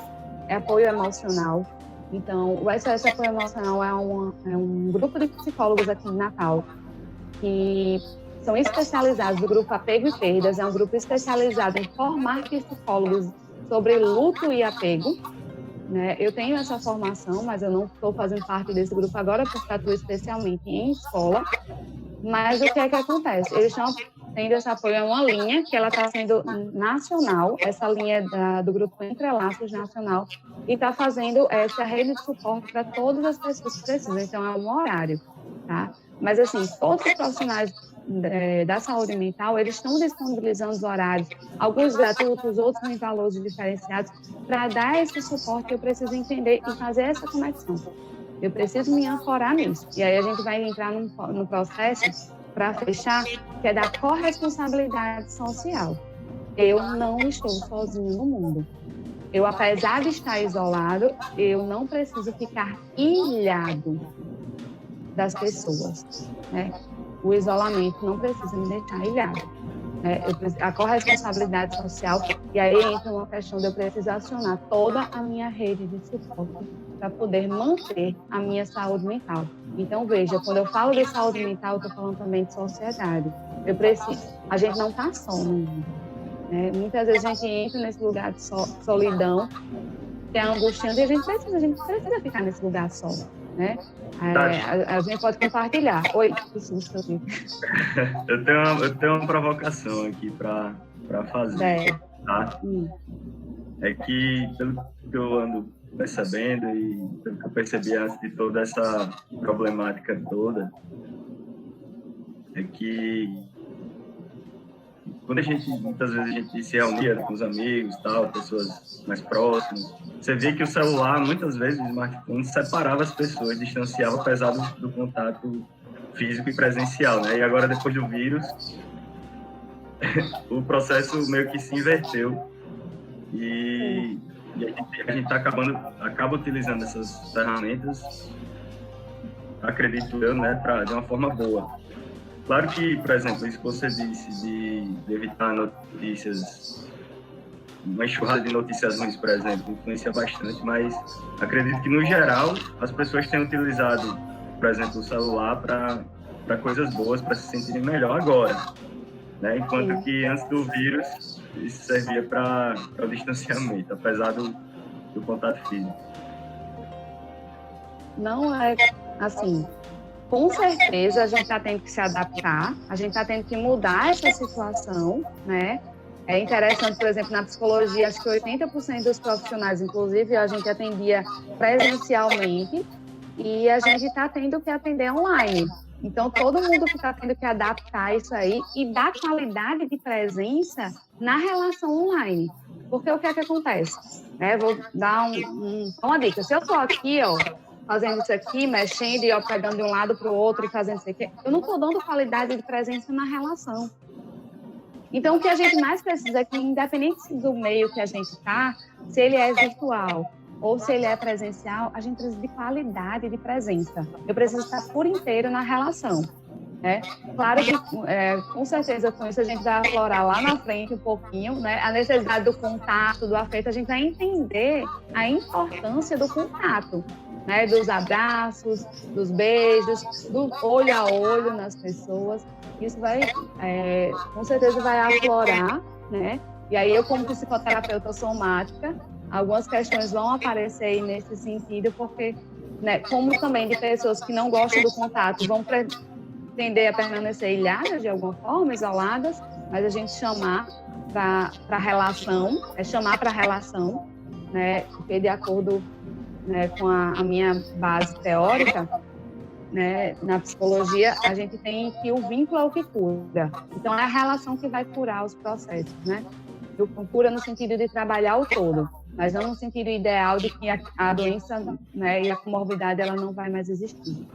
é apoio emocional. Então, o SOS Apoio Emocional é um grupo de psicólogos aqui em Natal que são especializados, do grupo Apego e Perdas, é um grupo especializado em formar psicólogos sobre luto e apego, né? Eu tenho essa formação, mas eu não estou fazendo parte desse grupo agora, porque atuo especialmente em escola. Mas o que é que acontece? Eles estão tendo esse apoio a uma linha que ela está sendo nacional, essa linha do Grupo Entrelaços Nacional, e está fazendo essa rede de suporte para todas as pessoas que precisam. Então, é um horário, tá? Mas, assim, todos os profissionais da saúde mental, eles estão disponibilizando os horários, alguns gratuitos, outros em valores diferenciados, para dar esse suporte que eu preciso entender e fazer essa conexão. Eu preciso me ancorar nisso. E aí a gente vai entrar no processo para fechar, que é da corresponsabilidade social. Eu não estou sozinho no mundo. Eu, apesar de estar isolado, eu não preciso ficar ilhado das pessoas, né? O isolamento não precisa me deixar ilhado. A corresponsabilidade social, e aí entra uma questão de eu preciso acionar toda a minha rede de suporte para poder manter a minha saúde mental. Então, veja, quando eu falo de saúde mental, eu estou falando também de sociedade. A gente não está só no mundo, né? Muitas vezes a gente entra nesse lugar de solidão, que é angustiante, e a gente precisa ficar nesse lugar só, né? A gente pode compartilhar. Oi, que susto eu tive. Eu tenho uma provocação aqui para fazer, tá? É que, pelo que eu ando percebendo e pelo que eu percebi antes de toda essa problemática toda, é que quando muitas vezes a gente se reunia com os amigos, tal, pessoas mais próximas, você vê que o celular, muitas vezes, o smartphone, separava as pessoas, distanciava, apesar do contato físico e presencial, né? E agora, depois do vírus, o processo meio que se inverteu e a gente acaba utilizando essas ferramentas, acredito eu, né, de uma forma boa. Claro que, por exemplo, isso que você disse de evitar notícias, uma enxurrada de notícias ruins, por exemplo, influencia bastante, mas acredito que, no geral, as pessoas têm utilizado, por exemplo, o celular para coisas boas, para se sentirem melhor agora, né? Enquanto que, antes do vírus, isso servia para o distanciamento, apesar do contato físico. Não é assim... Com certeza, a gente está tendo que se adaptar, a gente está tendo que mudar essa situação, né? É interessante, por exemplo, na psicologia, acho que 80% dos profissionais, inclusive, a gente atendia presencialmente e a gente está tendo que atender online. Então, todo mundo que está tendo que adaptar isso aí e dar qualidade de presença na relação online. Porque o que é que acontece? Vou dar uma dica. Se eu estou aqui, fazendo isso aqui, mexendo e pegando de um lado para o outro e fazendo isso aqui, eu não estou dando qualidade de presença na relação. Então, o que a gente mais precisa é que, independente do meio que a gente está, se ele é virtual ou se ele é presencial, a gente precisa de qualidade de presença. Eu preciso estar por inteiro na relação, né? Claro que, com certeza, com isso a gente vai aflorar lá na frente um pouquinho, né? A necessidade do contato, do afeto, a gente vai entender a importância do contato, né, dos abraços, dos beijos, do olho a olho nas pessoas. Isso vai, com certeza, vai aflorar, né? E aí eu, como psicoterapeuta somática, algumas questões vão aparecer aí nesse sentido, porque, né, como também de pessoas que não gostam do contato, vão tender a permanecer ilhadas de alguma forma, isoladas, mas a gente chamar para a relação, chamar para a relação, né? Porque de acordo, né, com a minha base teórica, né, na psicologia, a gente tem que o vínculo é o que cura. Então, é a relação que vai curar os processos, né? Cura no sentido de trabalhar o todo, mas não no sentido ideal de que a doença, né, e a comorbidade ela não vai mais existir.